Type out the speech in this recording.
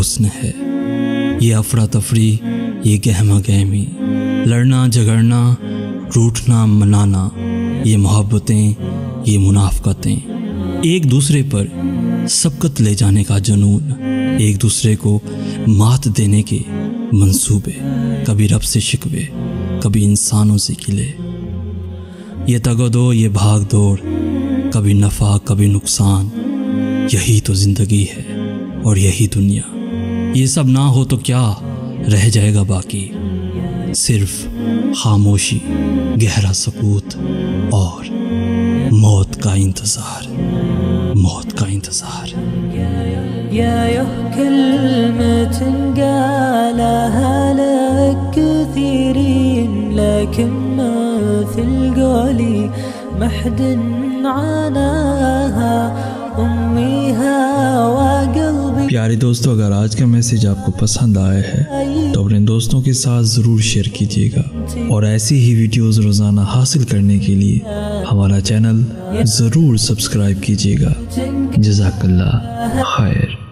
حسن ہے، یہ افراتفری، یہ گہما گہمی، لڑنا جھگڑنا، روٹھنا منانا، یہ محبتیں، یہ منافقتیں، ایک دوسرے پر سبقت لے جانے کا جنون، ایک دوسرے کو مات دینے کے منصوبے، کبھی رب سے شکوے، کبھی انسانوں سے گلے، یہ تگ و دو، یہ بھاگ دوڑ، کبھی نفع کبھی نقصان، یہی تو زندگی ہے اور یہی دنیا۔ یہ سب نہ ہو تو کیا رہ جائے گا باقی، صرف خاموشی، گہرا سکوت اور موت کا انتظار، موت کا انتظار۔ يا كلمة قالها لك كثيرين، لكن ما في القول محد عناها، أميها وقلبي۔ پیارے دوستو، اگر آج کا میسیج آپ کو پسند آیا ہے تو اپنے دوستوں کے ساتھ ضرور شیئر کیجیے گا، اور ایسی ہی ویڈیوز روزانہ حاصل کرنے کے لیے ہمارا چینل ضرور سبسکرائب کیجیے گا۔ جزاک اللہ خیر۔